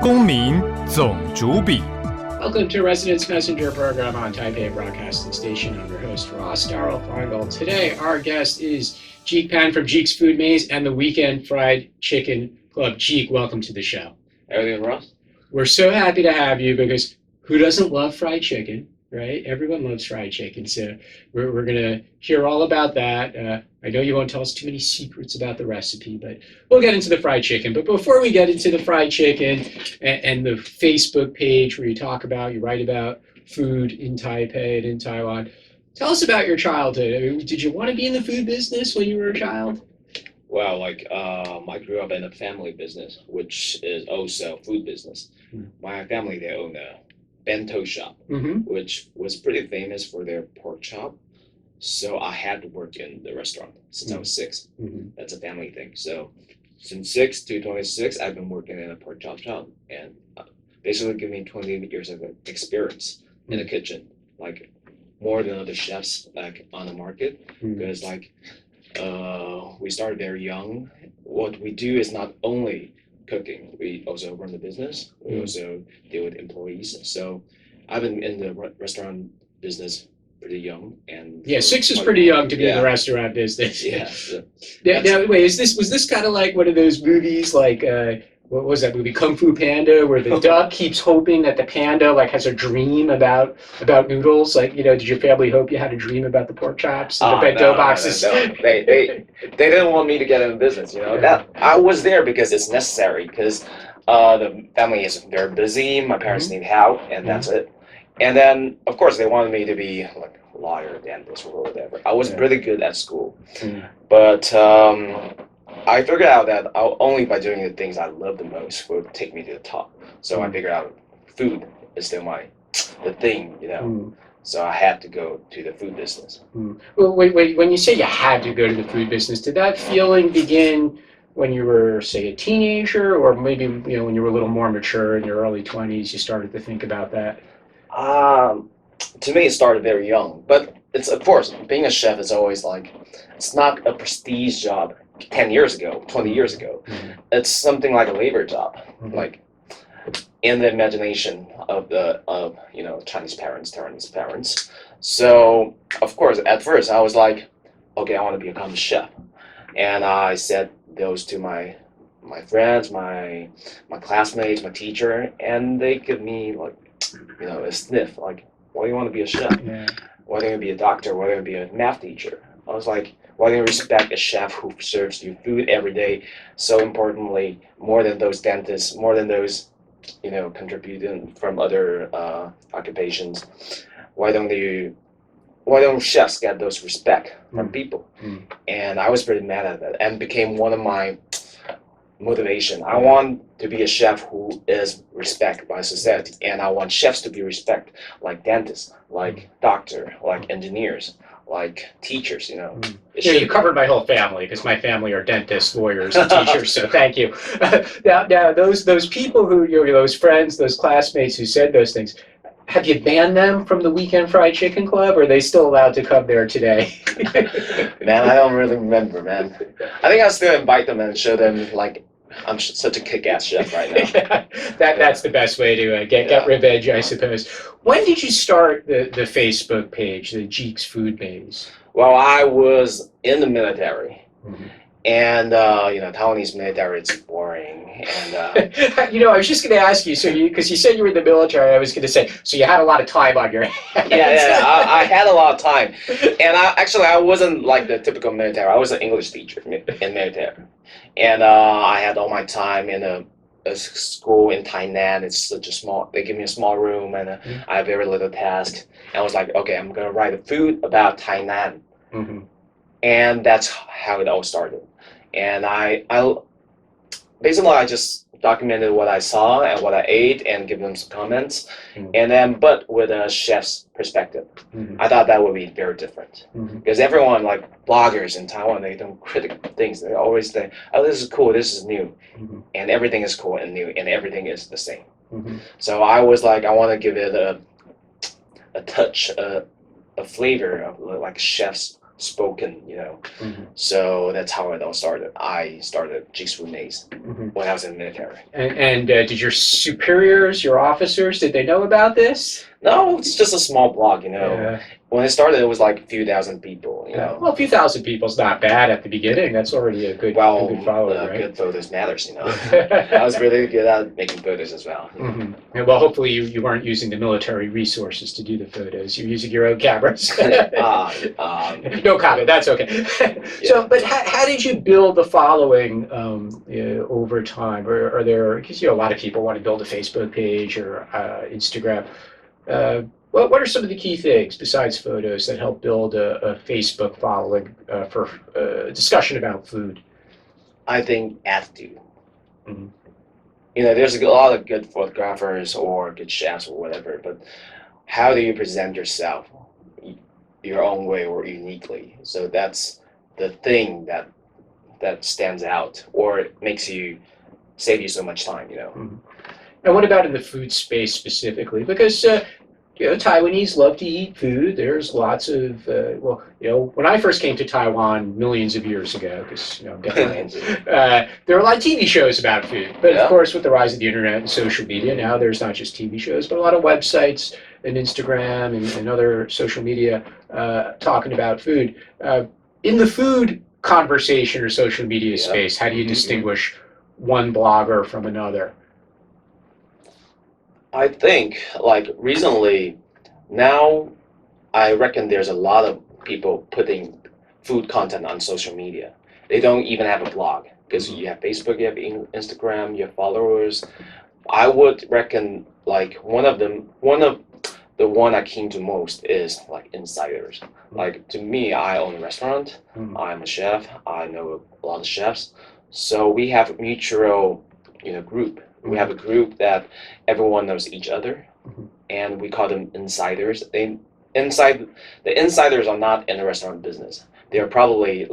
公民总主笔。Welcome to Residence Messenger program on Taipei Broadcasting Station. I'm your host, Ross Darrell Feingold. Today, our guest is Jeek Pan from Jeek's Food Maze and the Weekend Fried Chicken Club. Jeek, welcome to the show. Everything, Ross? We're so happy to have you because who doesn't love fried chicken, right? Everyone loves fried chicken. So we're going to hear all about that. I know you won't tell us too many secrets about the recipe, but we'll get into the fried chicken. But before we get into the fried chicken and the Facebook page where you write about food in Taipei and in Taiwan, tell us about your childhood. I mean, did you want to be in the food business when you were a child? Well, I grew up in a family business, which is also food business. My family, they own a bento shop, which was pretty famous for their pork chop. So I had to work in the restaurant since I was 6. That's a family thing. So since 6 to 26, I've been working in a pork chop shop, and basically give me 20 years of experience in the kitchen, like more than other chefs like on the market. Because we started very young. What we do is not only cooking, we also run the business. We also deal with employees. So I've been in the restaurant business pretty young, and 6 is pretty young to be in the restaurant business. Now, wait, was this kind of like one of those movies, like what was that movie, Kung Fu Panda, where the duck keeps hoping that the panda like has a dream about noodles? Like, did your family hope you had a dream about the pork chops and the bento boxes? No. They didn't want me to get in business. That I was there because it's necessary, because the family is very busy. My parents need help, and that's it. And then, of course, they wanted me to be like a lawyer, dentist, or whatever. I was pretty good at school. But I figured out that only by doing the things I love the most would take me to the top. So I figured out food is still the thing, So I had to go to the food business. Well, wait, when you say you had to go to the food business, did that feeling begin when you were, say, a teenager, or maybe when you were a little more mature in your early 20s, you started to think about that? To me, it started very young, but it's, of course, being a chef is always it's not a prestige job 10 years ago, 20 years ago. It's something like a labor job, like in the imagination of Chinese parents. So, of course, at first I was like, okay, I want to become a chef. And I said those to my friends, my classmates, my teacher, and they give me a sniff, like, why do you want to be a chef? Why don't you be a doctor? Why don't you be a math teacher? I was like, why don't you respect a chef who serves you food every day? So importantly, more than those dentists, more than those, contributing from other occupations, why don't chefs get those respect from people? And I was pretty mad at that, and became one of my motivation. I want to be a chef who is respected by society, and I want chefs to be respected, like dentists, like doctor, like engineers, like teachers. You covered my whole family, because my family are dentists, lawyers, and teachers. So thank you. Now those people who those friends, those classmates who said those things, have you banned them from the Weekend Fried Chicken Club, or are they still allowed to come there today? Man, I don't really remember, man. I think I'll still invite them and show them, I'm such a kick-ass chef right now. That's the best way to get revenge, I suppose. When did you start the Facebook page, the Jeek's Food Maze? Well, I was in the military. And, Taiwanese military, it's boring. And I was just going to ask you, because you said you were in the military, I was going to say, so you had a lot of time on your hands. I had a lot of time. And I wasn't like the typical military. I was an English teacher in military. And I had all my time in a school in Tainan. It's such they give me a small room, and I have very little task. And I was like, okay, I'm going to write a food about Tainan. And that's how it all started. And I basically just documented what I saw and what I ate and give them some comments, and then but with a chef's perspective. I thought that would be very different, because everyone, like bloggers in Taiwan, they don't critic things. They always think, oh, this is cool, this is new, and everything is cool and new, and everything is the same. So I was like, I want to give it a touch, a flavor of like chef's spoken, So that's how it all started. I started Jeek's Food Maze when I was in the military. And did your superiors, your officers, did they know about this? No, it's just a small blog, When it started, it was like a few thousand people, Well, a few thousand people's not bad at the beginning. That's already a good following, right? Good photos matters, I was really good at making photos as well. And well, hopefully you weren't using the military resources to do the photos. You're using your own cameras. No comment. That's okay. So, but how did you build the following over time? Or are there, because a lot of people want to build a Facebook page or Instagram. What are some of the key things besides photos that help build a Facebook following for discussion about food? I think attitude. There's a lot of good photographers or good chefs or whatever, but how do you present yourself your own way or uniquely? So that's the thing that stands out or makes you save you so much time, And what about in the food space specifically? Because Taiwanese love to eat food. There's lots of when I first came to Taiwan millions of years ago, because there were a lot of TV shows about food. But of course, with the rise of the internet and social media, now there's not just TV shows, but a lot of websites and Instagram and other social media talking about food. In the food conversation or social media space, how do you distinguish one blogger from another? I think, recently, now I reckon there's a lot of people putting food content on social media. They don't even have a blog because you have Facebook, you have Instagram, you have followers. I would reckon one of the one I came to most is insiders. To me, I own a restaurant. I'm a chef. I know a lot of chefs. So we have a mutual, group. We have a group that everyone knows each other, and we call them insiders. The insiders are not in the restaurant business. They are probably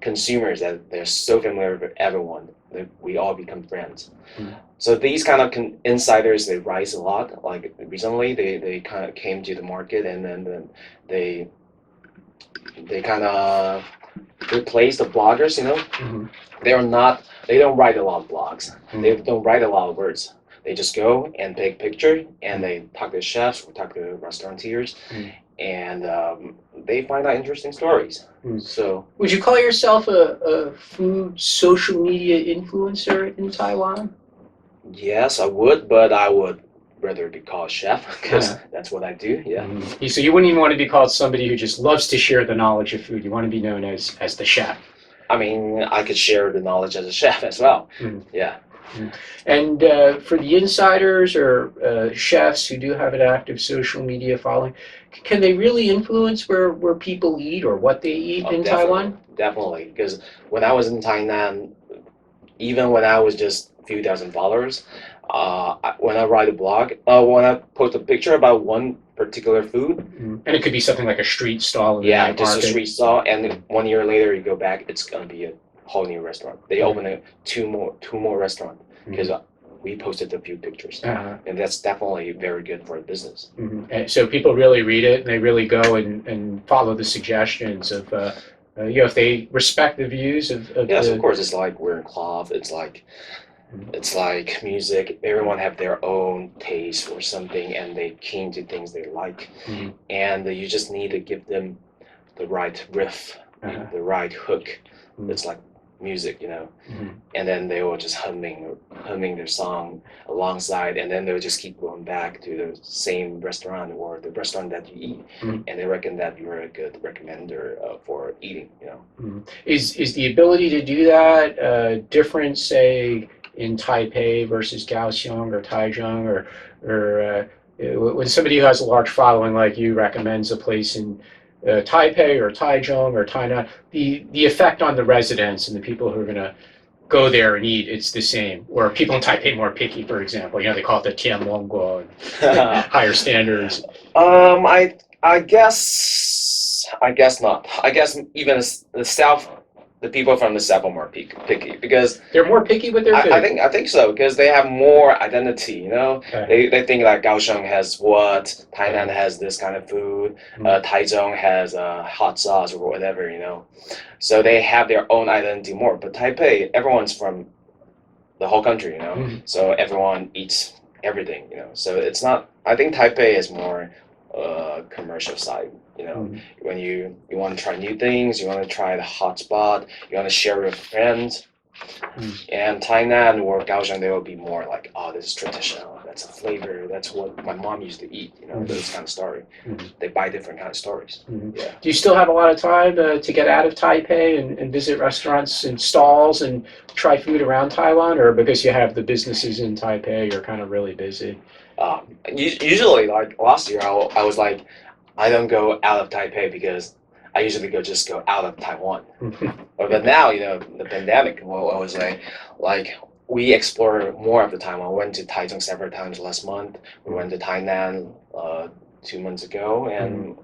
consumers that they're so familiar with everyone that we all become friends. So these kind of insiders, they rise a lot. Recently, they kind of came to the market, and then they kind of replace the bloggers. They don't write a lot of blogs. They don't write a lot of words. They just go and take picture and they talk to chefs or talk to restaurateurs, and they find out interesting stories. So, would you call yourself a food social media influencer in Taiwan? Yes, I would, but I would rather be called chef because that's what I do. So you wouldn't even want to be called somebody who just loves to share the knowledge of food. You want to be known as the chef. I mean, I could share the knowledge as a chef as well. And for the insiders or chefs who do have an active social media following, can they really influence where people eat or what they eat in Taiwan? Definitely, because when I was in Tainan, even when I was just a few thousand followers, when I write a blog, when I post a picture about one particular food, and it could be something like a street stall. Just a street stall, and 1 year later you go back, it's gonna be a whole new restaurant. They open two more restaurants because we posted a few pictures, and that's definitely very good for a business. And so people really read it, and they really go and follow the suggestions of if they respect the views of yes, of course. It's like wearing cloth. It's like music. Everyone have their own taste or something, and they keen to things they like, and you just need to give them the right riff, the right hook. It's like music, and then they will just humming their song alongside, and then they'll just keep going back to the same restaurant or the restaurant that you eat, and they reckon that you're a good recommender for eating. Is the ability to do that different, say, in Taipei versus Kaohsiung or Taichung, or when somebody who has a large following like you recommends a place in Taipei or Taichung or Tainan, the effect on the residents and the people who are going to go there and eat, it's the same? Or are people in Taipei more picky, for example? They call it the Tianlongguo, higher standards. I guess not. I guess even the the people from the South are more picky because They're more picky with their food. I think so because they have more identity. You know, they think like Kaohsiung has what, Tainan has this kind of food, Taichung has hot sauce or whatever. You know, so they have their own identity more. But Taipei, everyone's from the whole country. You know, so everyone eats everything. You know, so it's not. I think Taipei is more commercial side. You know, when you want to try new things, you want to try the hot spot, you want to share with friends. And Tainan or Kaohsiung, they will be more like, oh, this is traditional. That's a flavor. That's what my mom used to eat. You know, those kind of story. They buy different kind of stories. Yeah. Do you still have a lot of time to get out of Taipei and visit restaurants and stalls and try food around Taiwan, or because you have the businesses in Taipei, you're kind of really busy? Usually, like last year, I was like, I don't go out of Taipei because I usually just go out of Taiwan. But now, you know, the pandemic, well, I was like we explore more of the Taiwan. We went to Taichung several times last month. We went to Tainan 2 months ago, and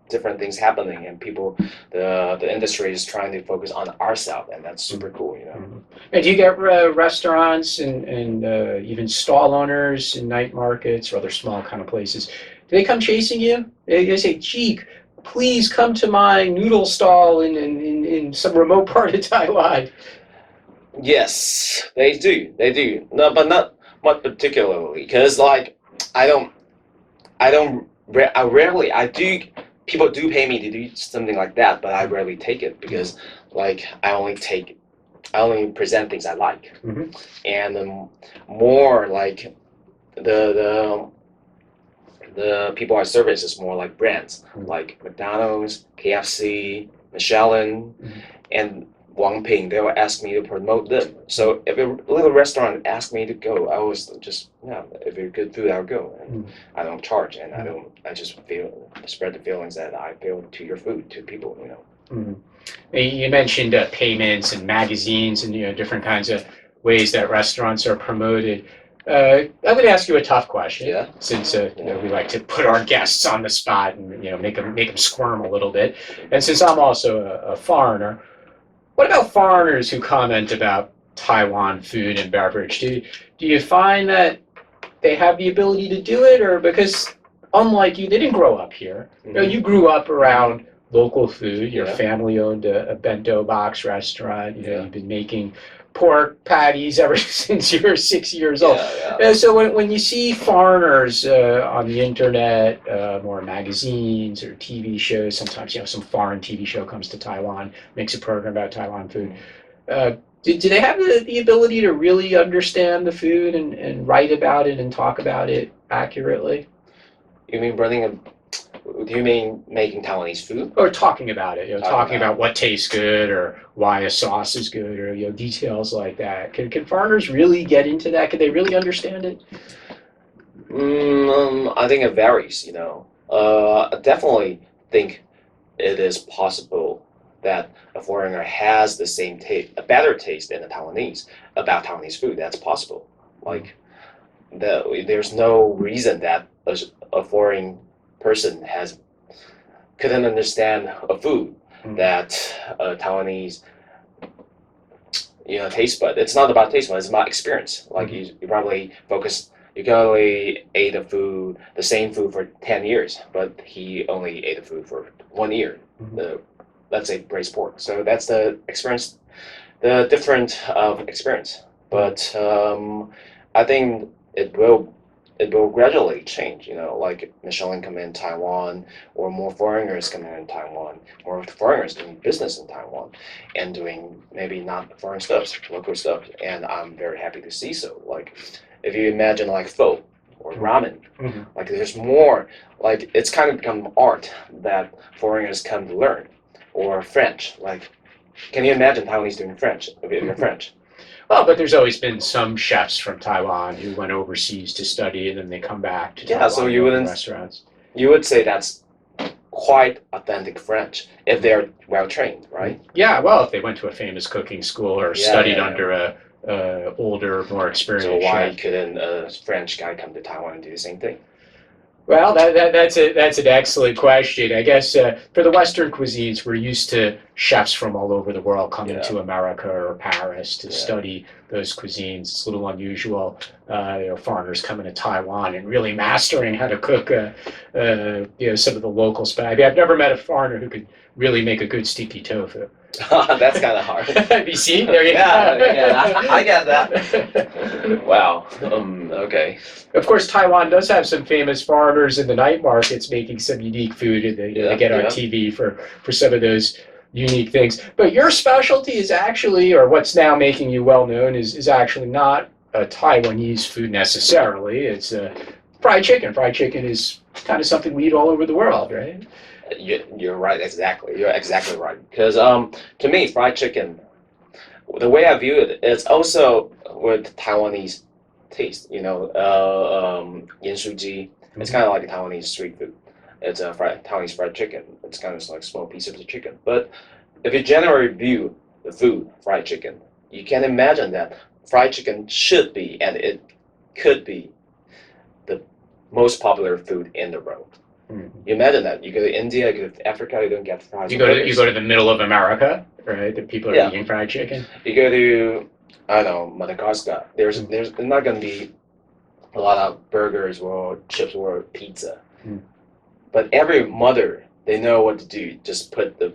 different things happening, and people, the industry is trying to focus on ourselves, and that's super cool, you know. And do you get restaurants and even stall owners in night markets or other small kind of places? Do they come chasing you? They say, Jeek, please come to my noodle stall in some remote part of Taiwan. Yes, they do. They do. No, but not particularly, because like I rarely. I do. People do pay me to do something like that, but I rarely take it because like I only present things I like, and more like the people I service is more like brands, like McDonald's, KFC, Michelin, and Wang Ping. They will ask me to promote them. So if a little restaurant asks me to go, I always just, if it's good food, I'll go. And I don't charge, and I just spread the feelings that I feel to your food, to people, you know. You mentioned payments and magazines and different kinds of ways that restaurants are promoted. I'm going to ask you a tough question, since we like to put our guests on the spot and make them squirm a little bit. And since I'm also a foreigner, what about foreigners who comment about Taiwan food and beverage? Do you find that they have the ability to do it, or because unlike you, they didn't grow up here? You grew up around local food. Your family owned a bento box restaurant. You've been making pork patties ever since you were 6 years old. So when you see foreigners on the internet, more magazines or TV shows, sometimes some foreign TV show comes to Taiwan, makes a program about Taiwan food. Do they have the ability to really understand the food and write about it and talk about it accurately? You mean do you mean making Taiwanese food? Or talking about it, talking about what tastes good or why a sauce is good, or details like that. Can foreigners really get into that? Can they really understand it? I think it varies. I definitely think it is possible that a foreigner has the same taste, a better taste than the Taiwanese about Taiwanese food. That's possible. Like, there's no reason that a foreign person couldn't understand a food that Taiwanese taste bud. It's not about taste bud, it's about experience. Like you probably you can only ate the same food for 10 years, but he only ate the food for 1 year. Let's say braised pork. So that's the experience, the different experience. But I think it will gradually change, like Michelin come in Taiwan, or more foreigners come in Taiwan, more foreigners doing business in Taiwan, and doing maybe not foreign stuff, local stuff, and I'm very happy to see so. Like, if you imagine like pho or ramen, like there's more, like it's kind of become art that foreigners come to learn, or French, like, can you imagine Taiwanese doing French, if you're French? Well, but there's always been some chefs from Taiwan who went overseas to study, and then they come back to Taiwan so you wouldn't restaurants. You would say that's quite authentic French if they're well trained, right? Yeah, well, if they went to a famous cooking school or studied under a older, more experienced So why chef. couldn't a French guy come to Taiwan and do the same thing? Well, that's an excellent question. I guess for the Western cuisines, we're used to chefs from all over the world coming to America or Paris to study those cuisines. It's a little unusual, foreigners coming to Taiwan and really mastering how to cook, some of the locals. But I've never met a foreigner who could really make a good sticky tofu. That's kind of hard. You see, there you go. I get that. Wow. Okay. Of course, Taiwan does have some famous foreigners in the night markets making some unique food, and they get on TV for some of those unique things. But your specialty is actually, or what's now making you well known, is actually not a Taiwanese food necessarily. It's fried chicken. Fried chicken is kind of something we eat all over the world, right? You're right. Exactly. You're exactly right. Because to me, fried chicken, the way I view it, it's also with Taiwanese taste. Yin ji. It's kind of like a Taiwanese street food. It's a Taiwanese fried chicken. It's kind of like small pieces of the chicken. But if you generally view the food, fried chicken, you can imagine that fried chicken should be, and it could be, the most popular food in the world. You imagine that you go to India, you go to Africa, you don't get fried. You go to the middle of America, right? The people are eating fried chicken. You go to, I don't know, Madagascar. There's not going to be a lot of burgers or chips or pizza, but every mother, they know what to do. Just put the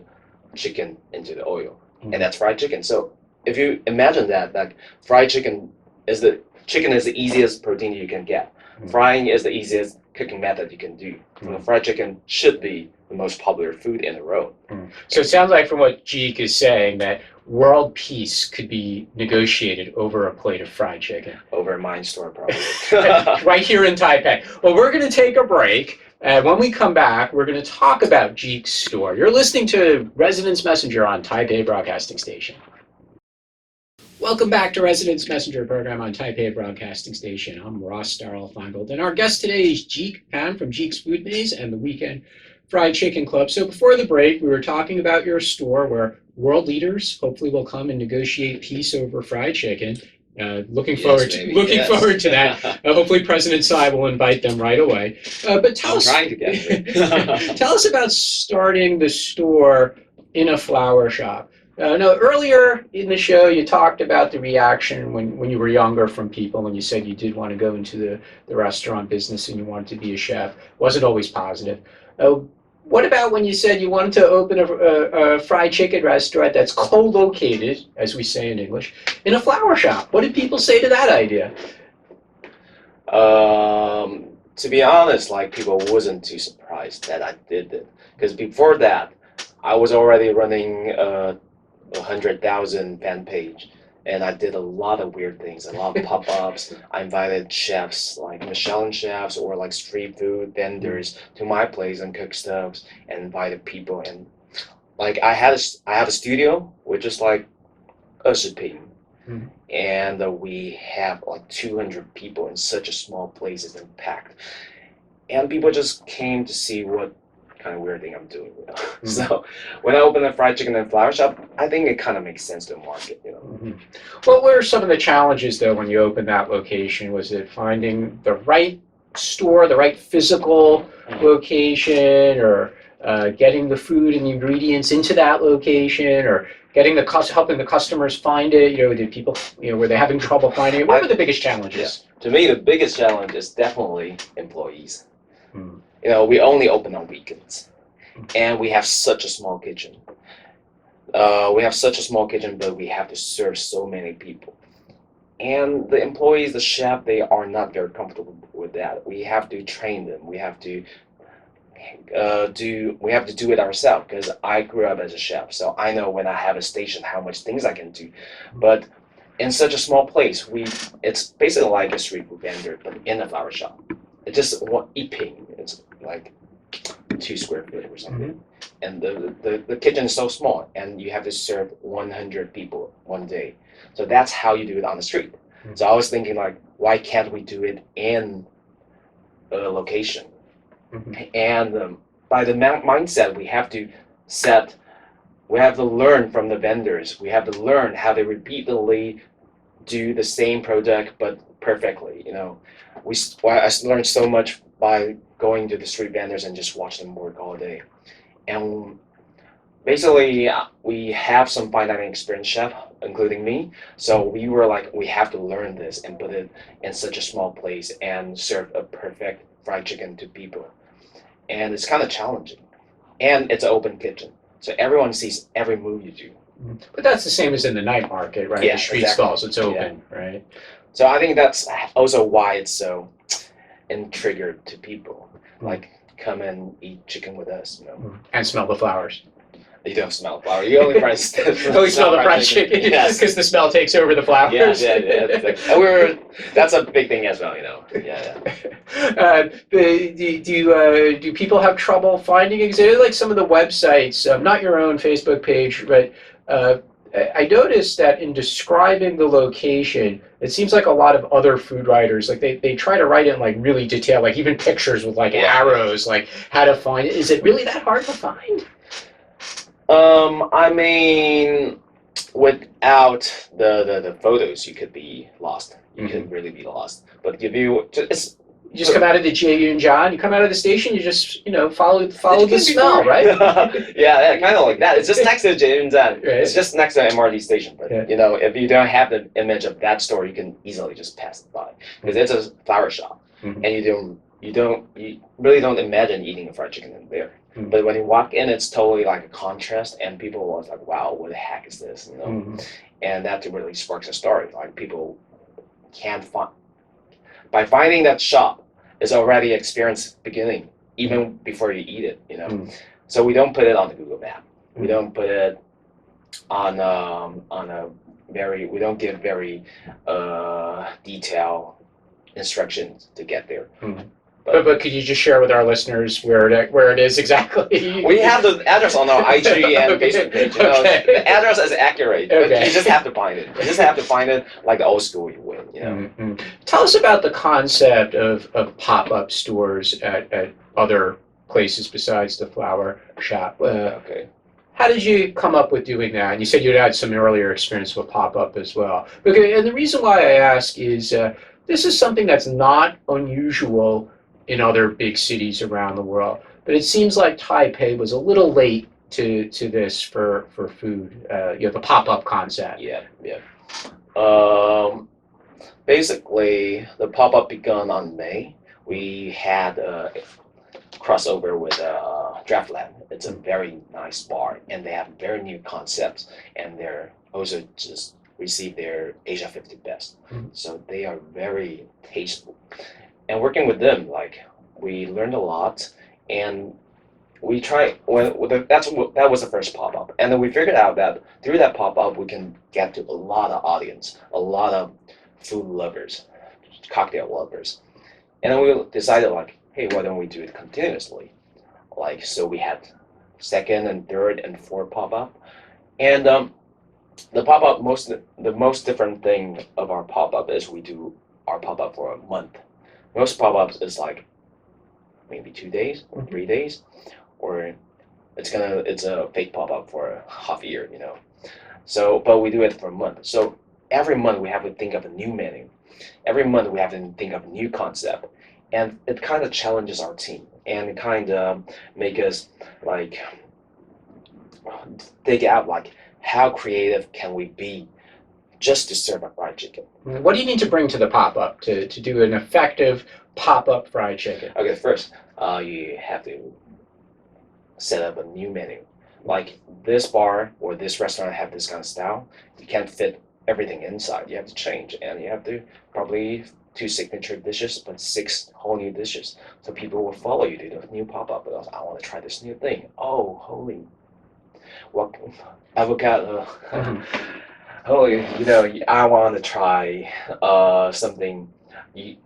chicken into the oil, and that's fried chicken. So if you imagine that, like fried chicken is the easiest protein you can get. Frying is the easiest cooking method you can do. Fried chicken should be the most popular food in the world. So it sounds like from what Jeek is saying that world peace could be negotiated over a plate of fried chicken. Over a mine store, probably. Right here in Taipei. Well, we're going to take a break. And when we come back, we're going to talk about Jeek's store. You're listening to Residence Messenger on Taipei Broadcasting Station. Welcome back to Residence Messenger program on Taipei Broadcasting Station. I'm Ross Darrell-Feingold, and our guest today is Jeek Pan from Jeek's Food Maze and the Weekend Fried Chicken Club. So before the break, we were talking about your store where world leaders hopefully will come and negotiate peace over fried chicken. Looking forward to that. Hopefully President Tsai will invite them right away. But tell us about starting the store in a flower shop. No, earlier in the show, you talked about the reaction when you were younger from people when you said you did want to go into the restaurant business and you wanted to be a chef. Wasn't always positive. What about when you said you wanted to open a fried chicken restaurant that's co-located, as we say in English, in a flower shop? What did people say to that idea? To be honest, like people wasn't too surprised that I did it. Because before that, I was already running 100,000 fan page, and I did a lot of weird things, a lot of pop-ups. I invited chefs, like Michelin chefs or like street food vendors to my place and cook stuff, and invited people. And like I have a studio with just like 20平, and we have like 200 people in such a small place and packed, and people just came to see what kind of weird thing I'm doing, So when I opened a fried chicken and flower shop, I think it kind of makes sense to market, What were some of the challenges though when you opened that location? Was it finding the right store, the right physical location, or getting the food and the ingredients into that location, or getting helping the customers find it? Did people, were they having trouble finding it? What were the biggest challenges? To me, the biggest challenge is definitely employees. We only open on weekends, and we have such a small kitchen. But we have to serve so many people. And the employees, the chef, they are not very comfortable with that. We have to train them. We have to do it ourselves, because I grew up as a chef, so I know when I have a station how much things I can do. But in such a small place, it's basically like a street food vendor, but in a flower shop. It's just 1 ping. It's like 2 square feet or something. And the kitchen is so small, and you have to serve 100 people one day. So that's how you do it on the street. So I was thinking, like, why can't we do it in a location? And by the mindset, we have to learn from the vendors. We have to learn how they repeatedly do the same product but perfectly. I learned so much by going to the street vendors and just watch them work all day. And basically, we have some fine dining experience chef, including me. So we were like, we have to learn this and put it in such a small place and serve a perfect fried chicken to people. And it's kind of challenging. And it's an open kitchen. So everyone sees every move you do. But that's the same as in the night market, right? Yeah, the street exactly. stalls, it's open, right? So I think that's also why it's so intrigued to people. Like, come and eat chicken with us, And smell the flowers. You don't smell flour. You only only smell the fried chicken. Yes, because the smell takes over the flowers. Yeah. And that's a big thing as well, Yeah. Do people have trouble finding exhibits? Like some of the websites, not your own Facebook page, but I noticed that in describing the location, it seems like a lot of other food writers, like they try to write it in like really detailed, like even pictures with like arrows, like how to find it. Is it really that hard to find? I mean, without the photos, you could be lost. You could really be lost. But if you just come out of the J.U. and John, you come out of the station, you just follow the smell, right? yeah, kind of like that. It's just next to J.U. and John. Right. It's just next to MRT station. But if you don't have the image of that store, you can easily just pass it by because it's a flower shop, and you really don't imagine eating a fried chicken in there. But when you walk in, it's totally like a contrast, and people was like, "Wow, what the heck is this?" And that really sparks a story. Like people can't find by finding that shop is already experience beginning even before you eat it. So we don't put it on the Google map. We don't put it on we don't give very detailed instructions to get there. But could you just share with our listeners where it is exactly? We have the address on our IG and Facebook page. The address is accurate, but you just have to find it. You just have to find it like the old school way. Tell us about the concept of pop-up stores at other places besides the flower shop. Okay. How did you come up with doing that? And you said you had some earlier experience with pop-up as well. Okay, and the reason why I ask is this is something that's not unusual in other big cities around the world. But it seems like Taipei was a little late to this for food, the pop-up concept. Yeah. Basically, the pop-up began on May. We had a crossover with Draftland. It's a very nice bar, and they have very new concepts, and they're also just received their Asia 50 Best. So they are very tasteful. And working with them, we learned a lot, and we tried that was the first pop-up, and then we figured out that through that pop-up we can get to a lot of audience, a lot of food lovers, cocktail lovers, and then we decided hey, why don't we do it continuously? So we had second and third and fourth pop-up, and the pop-up the most different thing of our pop-up is we do our pop-up for a month. Most pop-ups is maybe 2 days or 3 days, or it's a fake pop-up for a half a year, So, but we do it for a month. So every month we have to think of a new menu. Every month we have to think of a new concept, and it kind of challenges our team and it kind of make us dig out how creative can we be just to serve a fried chicken. What do you need to bring to the pop-up to do an effective pop-up fried chicken? Okay, first, you have to set up a new menu. This bar or this restaurant have this kind of style. You can't fit everything inside. You have to change, and you have to probably 2 signature dishes, but 6 whole new dishes. So people will follow you to the new pop-up. But I want to try this new thing. Oh, holy, what avocado? Holy, I want to try something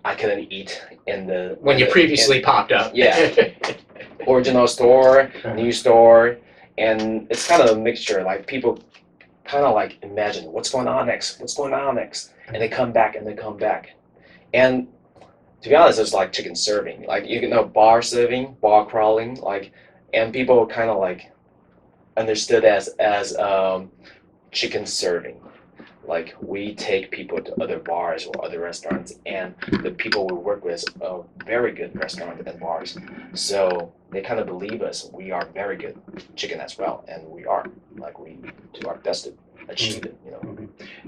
I couldn't eat when you previously popped up. Yeah, original store, new store, and it's kind of a mixture. People kind of imagine what's going on next, and they come back and they come back. And to be honest, it's like chicken serving, bar serving, bar crawling, and people kind of understood as chicken serving. Like we take people to other bars or other restaurants, and the people we work with are very good restaurants and bars. So they kind of believe us. We are very good chicken as well, and we are. Like we do our best to achieve it.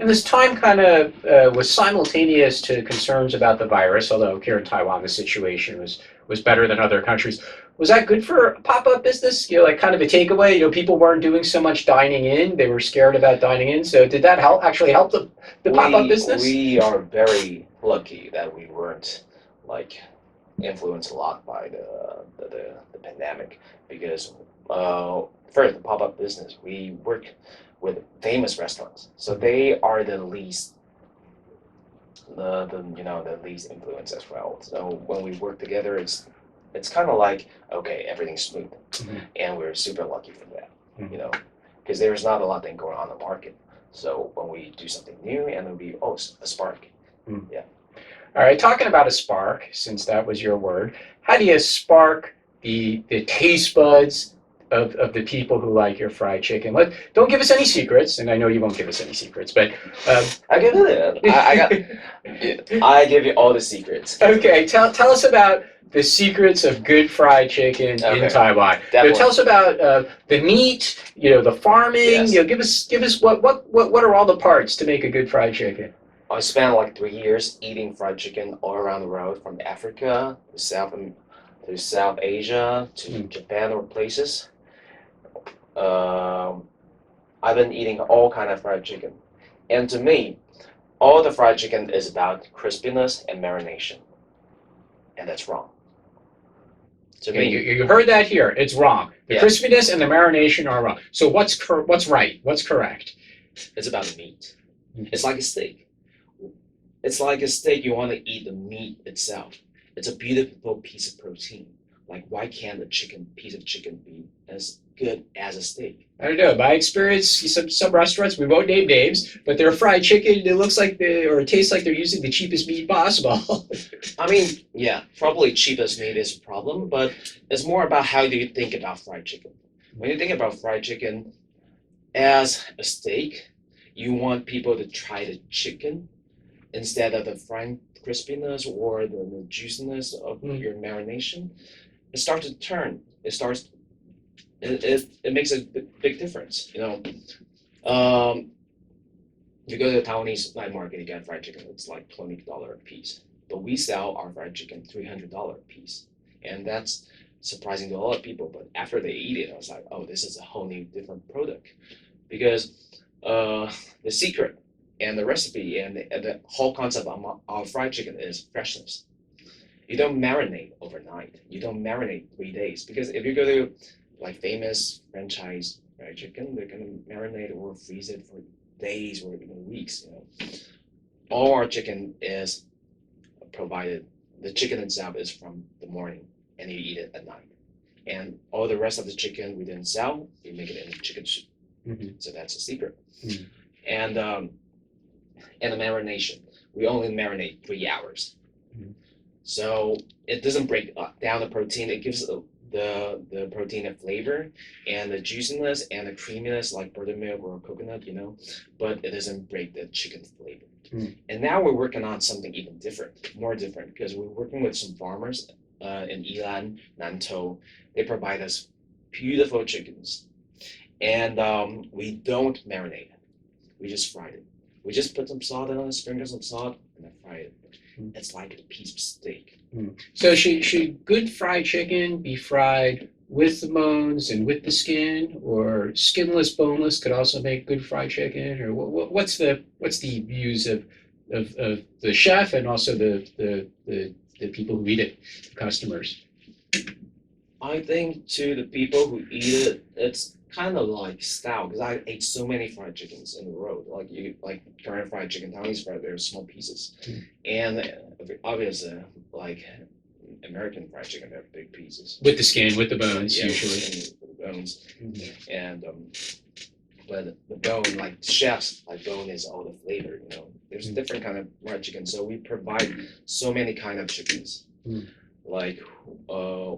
And this time kind of was simultaneous to concerns about the virus, although here in Taiwan the situation was better than other countries. Was that good for pop-up business? Like kind of a takeaway. People weren't doing so much dining in; they were scared about dining in. So did that actually help the pop-up business? We are very lucky that we weren't like influenced a lot by the pandemic because first the pop-up business we work with famous restaurants, so they are the least the least influence as well. So when we work together, it's kind of like okay, everything's smooth, and we're super lucky for that, because there's not a lot of things going on in the market. So when we do something new, and it'll be a spark. Yeah. All right, talking about a spark, since that was your word, how do you spark the taste buds of the people who like your fried chicken? Don't give us any secrets, and I know you won't give us any secrets, but I give it. I give you all the secrets. Okay, tell us about the secrets of good fried chicken in Taiwan. Tell us about the meat, the farming. Yes. Give us what are all the parts to make a good fried chicken? I spent like 3 years eating fried chicken all around the world, from Africa to South Asia to Japan or places. I've been eating all kind of fried chicken, and to me, all the fried chicken is about crispiness and marination, and that's wrong. To me, you heard that here. It's wrong. The crispiness and the marination are wrong. So what's right? What's correct? It's about the meat. It's like a steak. It's like a steak. You want to eat the meat itself. It's a beautiful piece of protein. Like, why can't a piece of chicken be as good as a steak? I don't know. My experience, some restaurants, we won't name names, but their fried chicken, it looks like it tastes like they're using the cheapest meat possible. I mean, yeah, probably cheapest meat is a problem, but it's more about how do you think about fried chicken. When you think about fried chicken as a steak, you want people to try the chicken instead of the fried crispiness or the juiciness of your marination. It starts to turn. It makes a big difference. If you go to the Taiwanese night market, you get fried chicken. It's like $20 a piece, but we sell our fried chicken $300 a piece, and that's surprising to a lot of people. But after they eat it, I was like, oh, this is a whole new different product, because the secret and the recipe and the whole concept of our fried chicken is freshness. You don't marinate overnight. You don't marinate 3 days, because if you go to like famous franchise fried chicken, they're gonna marinate or freeze it for days or even weeks. All our chicken is provided. The chicken itself is from the morning, and you eat it at night. And all the rest of the chicken we didn't sell, we make it into chicken soup. So that's the secret. And the marination, we only marinate 3 hours. So it doesn't break down the protein. It gives the protein a flavor and the juiciness and the creaminess like buttermilk or coconut, but it doesn't break the chicken flavor. And now we're working on something even more different, because we're working with some farmers in Yilan, Nantou. They provide us beautiful chickens, and we don't marinate it. We just fried it. We just put some salt on it, sprinkle some salt, and then fry it. It's like a piece of steak. So should good fried chicken be fried with the bones and with the skin, or skinless, boneless could also make good fried chicken? Or what's the views of the chef and also the people who eat it, the customers? I think to the people who eat it, it's kind of like style, because I ate so many fried chickens in the road. Like Korean fried chicken, Taiwanese fried, they're small pieces, and obviously like American fried chicken, they're big pieces with the skin, with the bones, usually. With the bones, and but the bone, like chefs, like bone is all the flavor. There's a different kind of fried chicken, so we provide so many kind of chickens. like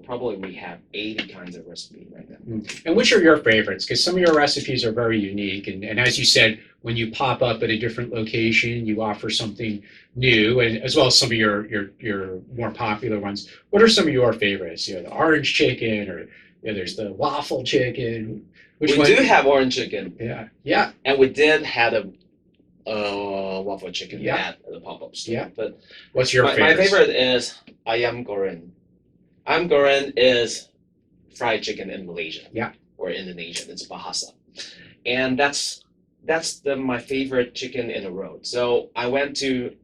probably we have 80 kinds of recipe right now. And which are your favorites? Because some of your recipes are very unique. And as you said, when you pop up at a different location, you offer something new, and as well as some of your more popular ones. What are some of your favorites? You know, the orange chicken, or there's the waffle chicken. Which We one? do have orange chicken, Yeah. and we did have a waffle chicken Yeah. at the pop-up store. Yeah. But What's your my favorite? favorite is ayam goreng. Ayam goreng is fried chicken in Malaysia. Yeah. Or Indonesia. It's bahasa, and that's my favorite chicken in the world. So I went to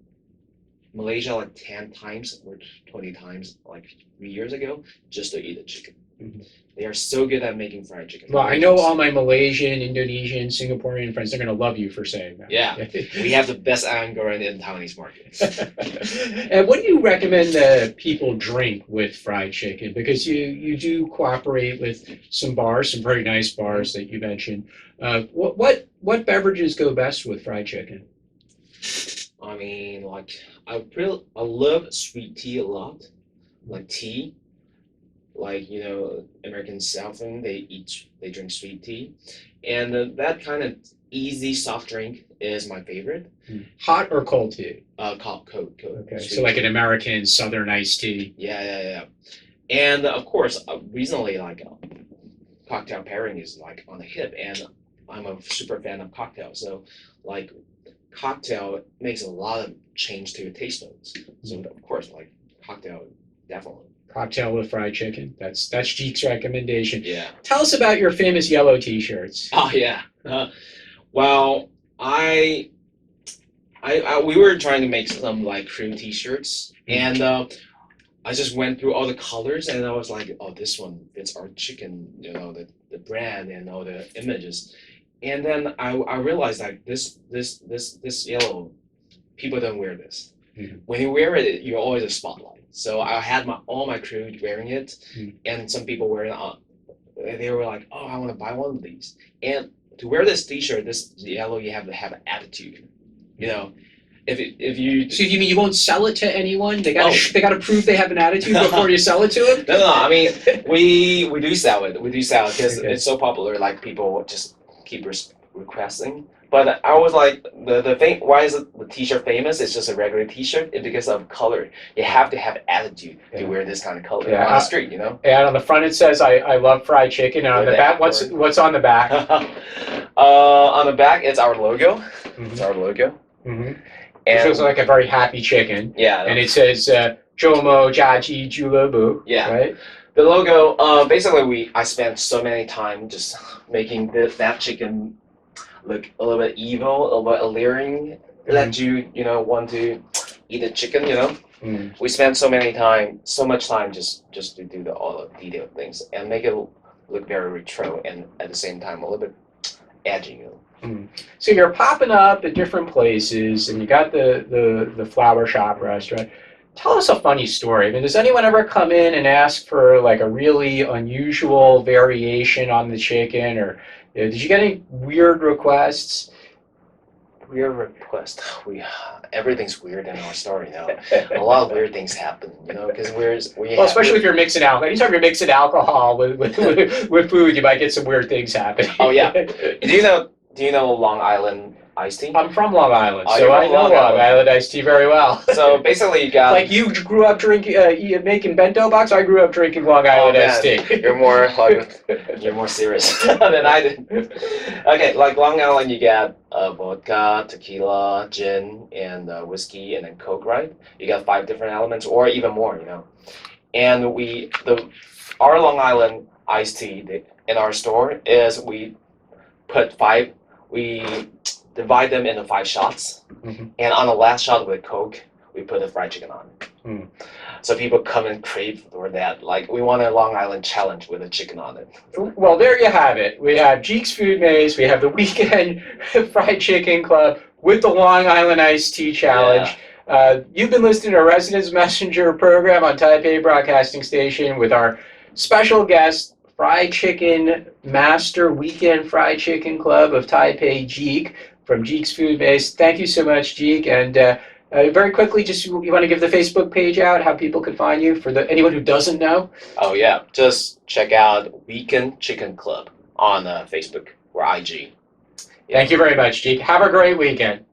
Malaysia like 10 times or 20 times like 3 years ago just to eat the chicken. Mhm. They are so good at making fried chicken. Well, I know all my Malaysian, Indonesian, Singaporean friends are going to love you for saying that. Yeah. We have the best ayam goreng in Taiwanese markets. And what do you recommend people drink with fried chicken? Because you do cooperate with some bars, some very nice bars that you mentioned. What beverages go best with fried chicken? I mean, like I love sweet tea a lot, like tea. Like American Southern, they drink sweet tea, and that kind of easy soft drink is my favorite. Hot or cold tea? Cold. Okay, Sweet so like tea. an American Southern iced tea. Yeah. And of course, recently like cocktail pairing is like on the hip, and I'm a super fan of cocktail. So like cocktail makes a lot of change to your taste notes. So of course, like cocktail definitely. Cocktail with fried chicken. That's Jeek's recommendation. Yeah. Tell us about your famous yellow T-shirts. Oh yeah. Well, we were trying to make some like crew T-shirts, and I just went through all the colors, and I was like, oh, this one fits our chicken, the brand and all the images, and then I realized like this yellow, people don't wear this. Mhm. When you wear it, you're always a spotlight. So I had all my crew wearing it, and some people wearing it. They were like, "Oh, I want to buy one of these." And to wear this T-shirt, this yellow, you have to have an attitude. If you So you mean you won't sell it to anyone? They got to prove they have an attitude before you sell it to them? No. I mean, we do sell it. We do sell it because Okay. it's so popular. Like people just keep requesting. But I was like, the thing, why is the T-shirt famous? It's just a regular T-shirt. It's because of color. You have to have attitude to wear this kind of color on the street, And on the front it says, I love fried chicken. And on the back, what's on the back? On the back, it's our logo. It's our logo. Mm-hmm. And It looks like a very happy chicken. yeah. And it says, 週末炸雞俱樂部. Yeah. Right? The logo, basically I spent so many time just making that chicken look a little bit evil, a little bit alluring, let you want to eat the chicken, We spent so much time just to do all the detailed things and make it look very retro and at the same time a little bit edgy, So you're popping up at different places, and you got the flower shop restaurant. Tell us a funny story. I mean, does anyone ever come in and ask for like a really unusual variation on the chicken, or did you get any weird requests? Weird request. Everything's weird in our story now. A lot of weird things happen, because Especially if you're mixing alcohol. Anytime you're mixing alcohol with food, you might get some weird things happening. Oh yeah. Do you know Long Island iced tea? I'm from Long Island, Oh, so you're I from know Long Long Island iced tea very well. So basically, you got like you grew up drinking, making bento box. I grew up drinking Long Island iced tea. You're more serious than I did. Okay, like Long Island, you got vodka, tequila, gin, and whiskey, and then Coke, right? You got 5 different elements, or even more, And our Long Island iced tea in our store is we divide them into 5 shots, and on the last shot with Coke, we put the fried chicken on it. So people come and crave for that. Like, we want a Long Island challenge with a chicken on it. Well, there you have it. We have Jeek's Food Maze. We have the Weekend Fried Chicken Club with the Long Island Iced Tea Challenge. You've been listening to our Residence Messenger program on Taipei Broadcasting Station with our special guest, Fried Chicken Master Weekend Fried Chicken Club of Taipei, Jeek, from Jeek's Food Base. Thank you so much, Jeek, and Very quickly, just you want to give the Facebook page out, how people can find you for anyone who doesn't know? Oh yeah, just check out Weekend Chicken Club on Facebook or IG. Thank you very much, Jeek. Have a great weekend.